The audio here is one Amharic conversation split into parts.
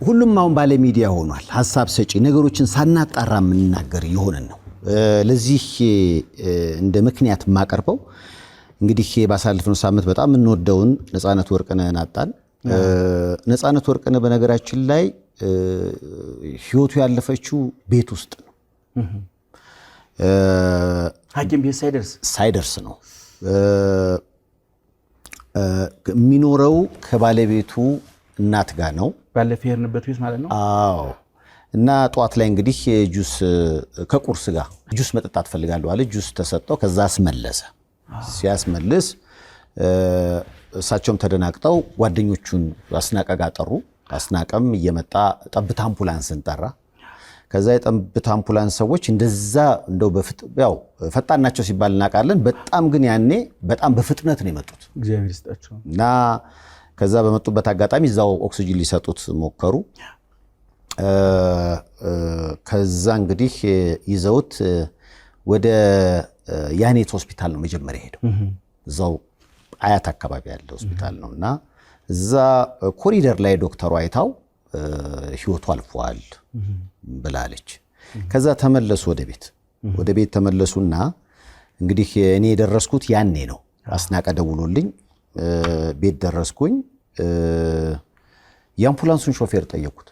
ሁሉም አሁን ባለ ሚዲያ ሆኗል። ሐሳብ ሰጪ ነገሮችን ሳናጣራ የምንናገር ይሆነን ነው። ለዚህ እንደ ምክንያት ማቀርበው እንግዲህ ባሳለፍነው ሳምንት በጣም እንወደውን ነፃነት ወርቅነህን አጣን። ነፃነት ወርቅነህ በነገራችን ላይ ህይወቱ ያለፈችው ቤት ውስጥ ነው። ሐኪም ቤት ሳይደርስ ነው የሚኖረው ከባለቤቱ እናት ጋር ነው። ባለፈው የሄድንበት ቤት ማለት ነው። አዎ። እና ጧት ላይ እንግዲህ ጁስ ከቁርስ ጋር ጁስ መጠጣት ፈልጋለሁ አለ። ጁስ ተሰጠው። ከዛ አስመለሰ። ሲያስመልስ እሳቸውም ተደናግጠው ጓደኞቹን አስናቀ ጋር ጠሩ። አስናቀም እየመጣ ጠብታ አምቡላንስን ጠራ። ከዛ የጠብታ አምቡላንስ ሰዎች እንደዛ እንደው ያው ፈጣን ናቸው ሲባል እናውቃለን። በጣም ግን ያኔ በጣም በፍጥነት ነው የመጡት። እግዚአብሔር ይስጣቸው። እና ከዛ በመጡበት አጋጣሚ እዛው ኦክሲጅን ሊሰጡት ሞከሩ። ከዛ እንግዲህ ይዘውት ወደ ያኔት ሆስፒታል ነው መጀመሪያ ሄደው። እዛው አያት አካባቢ ያለ ሆስፒታል ነውና እዛ ኮሪደር ላይ ዶክተሩ አይታው ህይወቱ አልፏል ብላለች። ከዛ ተመለሱ ወደ ቤት ተመለሱና እንግዲህ እኔ የደረስኩት ያኔ ነው። አስናቀ ደውሎልኝ ቤት ደረስኩኝ። የአምቡላንሱን ሾፌር ጠየቁት።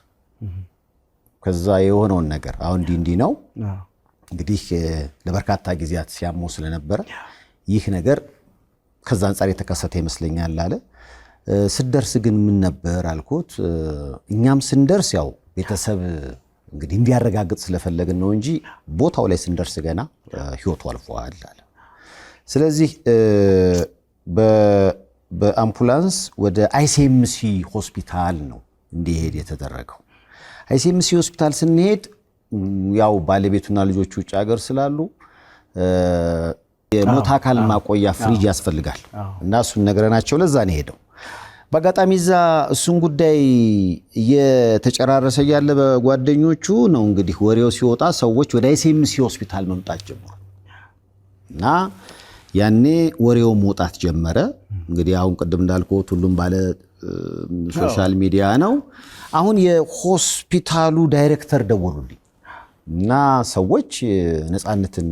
ከዛ የሆነውን ነገር አሁን እንዲህ ነው እንግዲህ ለበርካታ ጊዜያት ሲያሞ ስለነበረ ይህ ነገር ከዛ አንፃር የተከሰተ ይመስለኛል አለ። ስደርስ ግን ምን ነበር አልኩት። እኛም ስንደርስ ያው ቤተሰብ እንግዲህ እንዲያረጋግጥ ስለፈለግን ነው እንጂ ቦታው ላይ ስንደርስ ገና ህይወቱ አልፏል አለ። ስለዚህ በአምቡላንስ ወደ አይሲኤምሲ ሆስፒታል ነው እንዲሄድ የተደረገው። አይሲኤምሲ ሆስፒታል ስንሄድ ያው ባለቤቱና ልጆቹ ውጭ ሀገር ስላሉ የሞት አካል ማቆያ ፍሪጅ ያስፈልጋል እና እሱን ነገረናቸው። ለዛ ነው ሄደው። በአጋጣሚ እዛ እሱን ጉዳይ እየተጨራረሰ ያለ በጓደኞቹ ነው እንግዲህ ወሬው ሲወጣ ሰዎች ወደ አይሲኤምሲ ሆስፒታል መምጣት ጀመሩ እና ያኔ ወሬው መውጣት ጀመረ። እንግዲህ አሁን ቅድም እንዳልኩት ሁሉም ባለ ሶሻል ሚዲያ ነው። አሁን የሆስፒታሉ ዳይሬክተር ደወሉልኝ እና ሰዎች ነፃነትን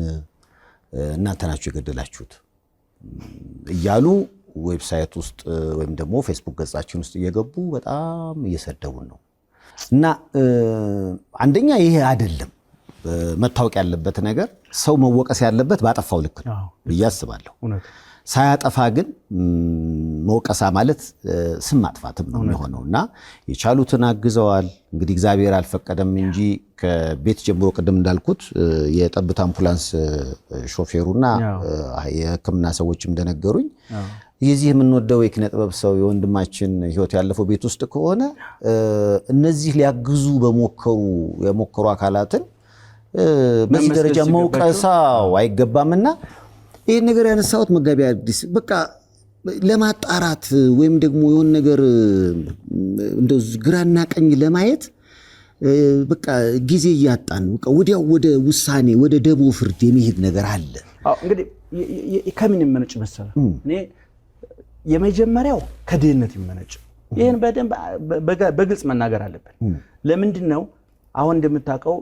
እናንተ ናችሁ የገደላችሁት እያሉ ዌብሳይት ውስጥ ወይም ደግሞ ፌስቡክ ገጻችን ውስጥ እየገቡ በጣም እየሰደቡን ነው። እና አንደኛ ይሄ አይደለም መታወቅ ያለበት ነገር፣ ሰው መወቀስ ያለበት ባጠፋው ልክ ነው ብዬ አስባለሁ። ሳያጠፋ ግን መወቀሳ ማለት ስም ማጥፋትም ነው የሚሆነው። እና የቻሉትን አግዘዋል። እንግዲህ እግዚአብሔር አልፈቀደም እንጂ ከቤት ጀምሮ ቅድም እንዳልኩት የጠብታ አምቡላንስ ሾፌሩና የሕክምና ሰዎችም እንደነገሩኝ የዚህ የምንወደው የኪነ ጥበብ ሰው የወንድማችን ህይወት ያለፈው ቤት ውስጥ ከሆነ እነዚህ ሊያግዙ የሞከሩ አካላትን በዚህ ደረጃ መውቀሳው አይገባምና ይሄን ነገር ያነሳሁት መጋቢ አዲስ በቃ ለማጣራት ወይም ደግሞ የሆነ ነገር እንደው ግራና ቀኝ ለማየት በቃ ጊዜ እያጣን በቃ ወዲያው ወደ ውሳኔ ወደ ደቦ ፍርድ የሚሄድ ነገር አለ። አዎ እንግዲህ ከምን ይመነጭ መሰለህ? እኔ የመጀመሪያው ከድህነት ይመነጭ። ይሄን በደንብ በግልጽ መናገር አለብን። ለምንድን ነው አሁን እንደምታውቀው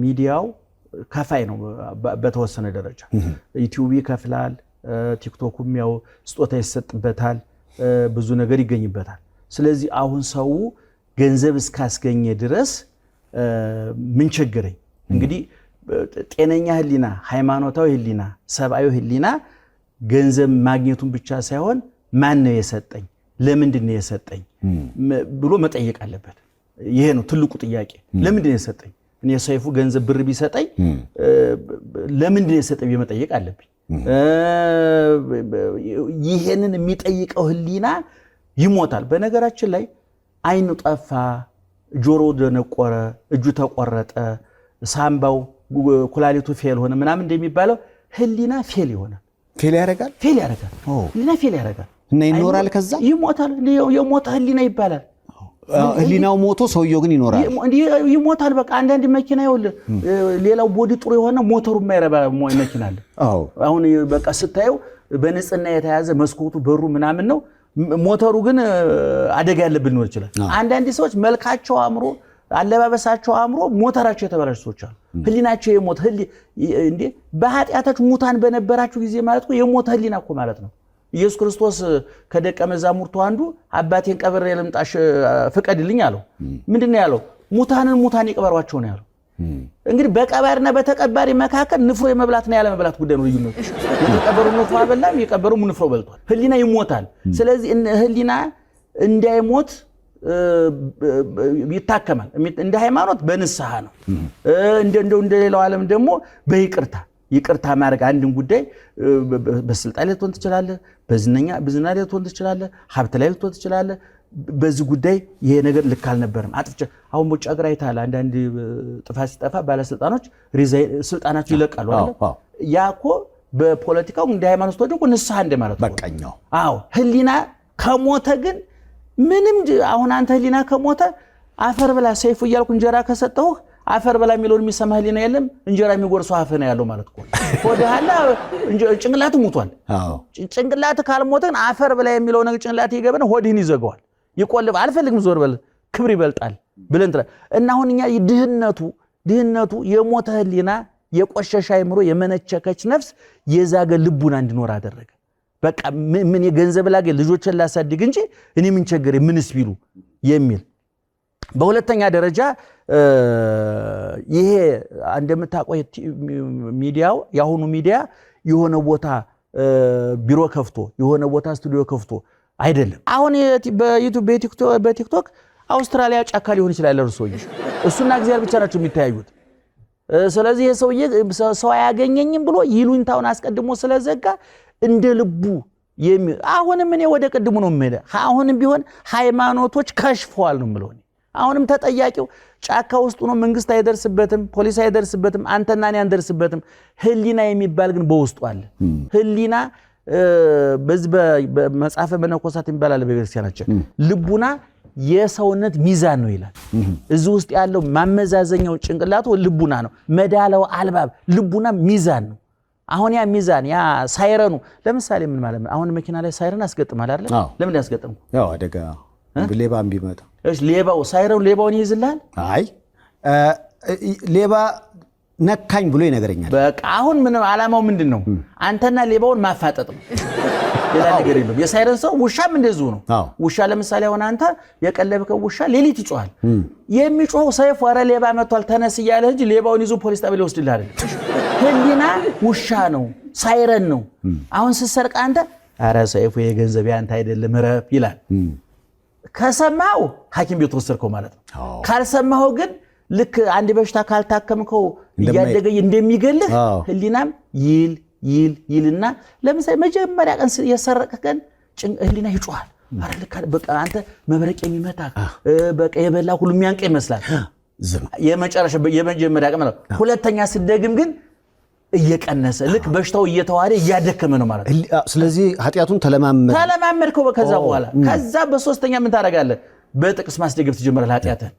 ሚዲያው ከፋይ ነው በተወሰነ ደረጃ። ዩቲዩብ ይከፍላል፣ ቲክቶኩም ያው ስጦታ ይሰጥበታል፣ ብዙ ነገር ይገኝበታል። ስለዚህ አሁን ሰው ገንዘብ እስካስገኘ ድረስ ምን ቸገረኝ? እንግዲህ ጤነኛ ህሊና፣ ሃይማኖታዊ ህሊና፣ ሰብአዊ ህሊና ገንዘብ ማግኘቱን ብቻ ሳይሆን ማን ነው የሰጠኝ፣ ለምንድን ነው የሰጠኝ ብሎ መጠየቅ አለበት። ይሄ ነው ትልቁ ጥያቄ። ለምንድን ነው የሰጠኝ? እኔ ሰይፉ ገንዘብ ብር ቢሰጠኝ ለምንድን ነው የሰጠኝ መጠየቅ አለብኝ። ይሄንን የሚጠይቀው ህሊና ይሞታል። በነገራችን ላይ አይኑ ጠፋ፣ ጆሮ ደነቆረ፣ እጁ ተቆረጠ፣ ሳምባው ኩላሊቱ ፌል ሆነ ምናምን እንደሚባለው ህሊና ፌል ይሆናል። ፌል ያደርጋል። ህሊና ፌል ያደርጋል እና ይኖራል። ከዛ ይሞታል። የሞተ ህሊና ይባላል። ህሊናው ሞቶ ሰውየው ግን ይሞታል። በቃ አንዳንድ መኪና ይኸውልህ ሌላው ቦዲ ጥሩ የሆነ ሞተሩ የማይረባ መኪና አለ። አሁን በቃ ስታየው በንጽህና የተያዘ መስኮቱ በሩ ምናምን ነው፣ ሞተሩ ግን አደጋ ያለብን ነው ይችላል። አንዳንድ ሰዎች መልካቸው አምሮ አለባበሳቸው አምሮ ሞተራቸው የተበላሸ ሰዎች አሉ። ህሊናቸው የሞት እንዴ በኃጢአታችሁ ሙታን በነበራችሁ ጊዜ ማለት ነው የሞት ህሊና እኮ ማለት ነው። ኢየሱስ ክርስቶስ ከደቀ መዛሙርቱ አንዱ አባቴን ቀብሬ ልምጣሽ ፍቀድልኝ አለው። ምንድነው ያለው? ሙታን ይቀበሯቸው ነው ያለው። እንግዲህ በቀባሪና በተቀባሪ መካከል ንፍሮ የመብላትና ያለ መብላት ጉዳይ ነው ልዩነቱ። የተቀበሩ ንፍሮ አበላም፣ የቀበሩ ንፍሮ በልቷል። ህሊና ይሞታል። ስለዚህ ህሊና እንዳይሞት ይታከማል። እንደ ሃይማኖት በንስሐ ነው። እንደሌላው ዓለም ደግሞ ይቅርታ ማድረግ አንድን ጉዳይ በስልጣን ላይ ልትሆን ትችላለህ፣ በዝና ላይ ልትሆን ትችላለህ፣ ሀብት ላይ ልትሆን ትችላለህ። በዚህ ጉዳይ ይሄ ነገር ልክ አልነበረም አጥፍቼ አሁን ውጭ ሀገር አይተሃል። አንዳንድ ጥፋት ሲጠፋ ባለስልጣኖች ስልጣናቸው ይለቃሉ አይደል? ያ እኮ በፖለቲካው እንደ ሃይማኖት ወደ ንስሐ እንደማለት ነው። በቃኛው አዎ ህሊና ከሞተ ግን ምንም አሁን አንተ ህሊና ከሞተ አፈር ብላ ሰይፉ እያልኩ እንጀራ ከሰጠሁህ አፈር ብላ የሚለውን የሚሰማ ህሊና የለም። እንጀራ የሚጎርሰው አፍ ነው ያለው ማለት እኮ ወደኋላ ጭንቅላት ሞቷል። ጭንቅላት ካልሞተ ግን አፈር ብላ የሚለው ነገር ጭንቅላት ይገበነ ሆድህን ይዘጋዋል፣ ይቆልብ አልፈልግም ዞር በል ክብር ይበልጣል ብለን እና አሁን እኛ ድህነቱ የሞተ ህሊና የቆሸሸ አይምሮ የመነቸከች ነፍስ የዛገ ልቡና እንዲኖር አደረገ። በቃ ምን የገንዘብ ላገ ልጆችን ላሳድግ እንጂ እኔ ምን ቸገረ ምንስ ቢሉ የሚል። በሁለተኛ ደረጃ ይሄ እንደምታውቀው ሚዲያው ያሁኑ ሚዲያ የሆነ ቦታ ቢሮ ከፍቶ የሆነ ቦታ ስቱዲዮ ከፍቶ አይደለም። አሁን በዩቲዩብ በቲክቶክ አውስትራሊያ ጫካ ሊሆን ይችላል ለርሶኝ እሱና እግዚአብሔር ብቻ ናቸው የሚታዩት። ስለዚህ የሰውዬ ሰው አያገኘኝም ብሎ ይሉኝታውን አስቀድሞ ስለዘጋ እንደ ልቡ አሁንም እኔ ወደ ቅድሙ ነው የምሄደ። አሁንም ቢሆን ሃይማኖቶች ከሽፈዋል ነው የምለው። አሁንም ተጠያቂው ጫካ ውስጥ ነው። መንግስት አይደርስበትም፣ ፖሊስ አይደርስበትም፣ አንተና እኔ አንደርስበትም። ህሊና የሚባል ግን በውስጡ አለ። ህሊና በዚህ በመጽሐፈ መነኮሳት ይባላል በቤተክርስቲያናችን። ልቡና የሰውነት ሚዛን ነው ይላል። እዚህ ውስጥ ያለው ማመዛዘኛው ጭንቅላቱ ልቡና ነው። መዳለው አልባብ ልቡና ሚዛን ነው። አሁን ያ ሚዛን ያ ሳይረኑ ለምሳሌ ምን ማለት ነው? አሁን መኪና ላይ ሳይረን አስገጥማል አይደል? ለምን ያስገጥም? ያው አደጋ ሌባም ቢመጣ እሺ፣ ሌባው ሳይረኑ ሌባውን ይይዝልሃል? አይ ሌባ ነካኝ ብሎ ይነገረኛል። በቃ አሁን ምን ዓላማው ምንድነው? አንተና ሌባውን ማፋጠጥ ነው። ሌላ ነገር የለም። የሳይረን ሰው ውሻም እንደዚሁ ነው። ውሻ ለምሳሌ አሁን አንተ የቀለብከው ውሻ ሌሊት ይጮሃል። የሚጮኸው ሰይፍ ወረ ሌባ መጥቷል ተነስ እያለ እንጂ ሌባውን ይዞ ፖሊስ ጣቢያ ሊወስድልህ አይደል? ህሊና ውሻ ነው፣ ሳይረን ነው። አሁን ስትሰርቅ አንተ ኧረ ሰይፉ የገንዘብ ያንተ አይደለም ረፍ ይላል። ከሰማው ሐኪም ቤት ወሰድከው ማለት ነው። ካልሰማው ግን ልክ አንድ በሽታ ካልታከምከው እያደገ እንደሚገልህ ህሊናም ይልና ለምሳሌ መጀመሪያ ቀን የሰረቀ ቀን ህሊና ይጮሃል። አረ ልክ በቃ አንተ መብረቅ የሚመታ በቃ የበላ ሁሉ የሚያንቀ ይመስላል። የመጀመሪያ ቀን ማለት ሁለተኛ ስደግም ግን እየቀነሰ ልክ በሽታው እየተዋረ እያደከመ ነው ማለት ነው። ስለዚህ ኃጢያቱን ተለማመድከው። ከዛ በኋላ ከዛ በሶስተኛ ምን ታደርጋለህ? በጥቅስ ማስደገፍ ትጀምራለህ ኃጢያትን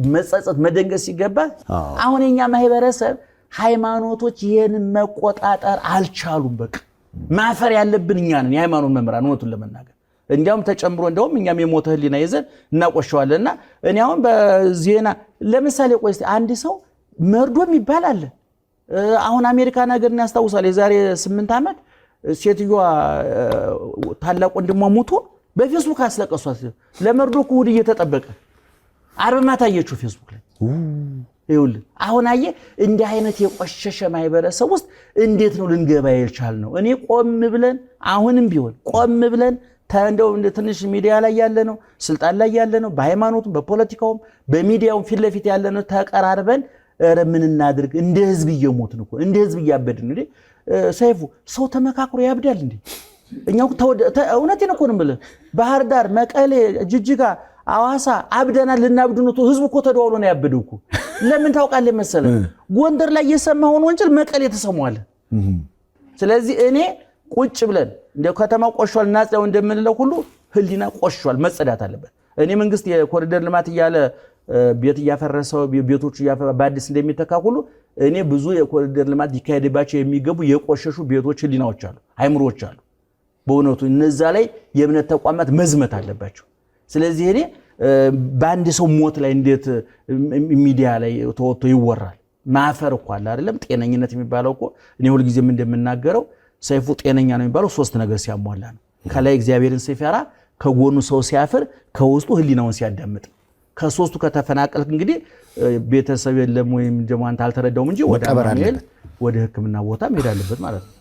መጸጸት መደንገስ ሲገባ። አሁን የኛ ማህበረሰብ ሃይማኖቶች ይሄንን መቆጣጠር አልቻሉም። በቃ ማፈር ያለብን እኛ ነን የሃይማኖት መምህራን እውነቱን ለመናገር። እንዲያውም ተጨምሮ እንደውም እኛም የሞተ ህሊና ይዘን እናቆሸዋለንና እኔ አሁን በዜና ለምሳሌ ቆይ እስቲ አንድ ሰው መርዶም ይባላል። አሁን አሜሪካ ነገር እናስታውሳል። የዛሬ 8 ዓመት ሴትዮዋ ታላቅ ወንድሟ ሞቶ በፌስቡክ አስለቀሷት። ለመርዶ እሑድ እየተጠበቀ ዓርብ ማታ አየችው ፌስቡክ ላይ። ይኸውልህ አሁን አየህ እንዲህ አይነት የቆሸሸ ማህበረሰብ ውስጥ እንዴት ነው ልንገባ የቻልነው? እኔ ቆም ብለን አሁንም ቢሆን ቆም ብለን እንደው ትንሽ ሚዲያ ላይ ያለ ነው ስልጣን ላይ ያለ ነው በሃይማኖቱም በፖለቲካውም በሚዲያውም ፊት ለፊት ያለ ነው ተቀራርበን ኧረ ምን እናድርግ? እንደ ህዝብ እየሞትን እኮ እንደ ህዝብ እያበድን እንዴ ሰይፉ ሰው ተመካክሮ ያብዳል እንዴ? እኛው እውነቴን እኮ ነው የምልህ። ባህር ዳር፣ መቀሌ፣ ጅጅጋ፣ አዋሳ አብደናል። ልናብዱ ነው ህዝቡ እኮ ተደዋውሎ ነው ያበደው እኮ። ለምን ታውቃለህ መሰለህ? ጎንደር ላይ የሰማውን ወንጀል መቀሌ ተሰማዋል። ስለዚህ እኔ ቁጭ ብለን እንደው ከተማው ቆሽሿል እናጽዳው እንደምንለው ሁሉ ህሊና ቆሽሿል፣ መጸዳት አለበት። እኔ መንግስት የኮሪደር ልማት እያለ ቤት እያፈረሰው ቤቶች በአዲስ እንደሚተካ ሁሉ እኔ ብዙ የኮሪደር ልማት ሊካሄድባቸው የሚገቡ የቆሸሹ ቤቶች ህሊናዎች አሉ፣ አይምሮዎች አሉ። በእውነቱ እነዛ ላይ የእምነት ተቋማት መዝመት አለባቸው። ስለዚህ እኔ በአንድ ሰው ሞት ላይ እንዴት ሚዲያ ላይ ተወጥቶ ይወራል? ማፈር እኮ አለ አይደለም? ጤነኝነት የሚባለው እኮ እኔ ሁልጊዜም እንደምናገረው ሰይፉ ጤነኛ ነው የሚባለው 3 ነገር ሲያሟላ ነው። ከላይ እግዚአብሔርን ሲፈራ፣ ከጎኑ ሰው ሲያፍር፣ ከውስጡ ህሊናውን ሲያዳምጥ። ከ3ቱ ከተፈናቀልክ እንግዲህ ቤተሰብ የለም ወይም ደግሞ አንተ አልተረዳውም እንጂ ወደ ሕክምና ቦታ መሄድ አለበት ማለት ነው።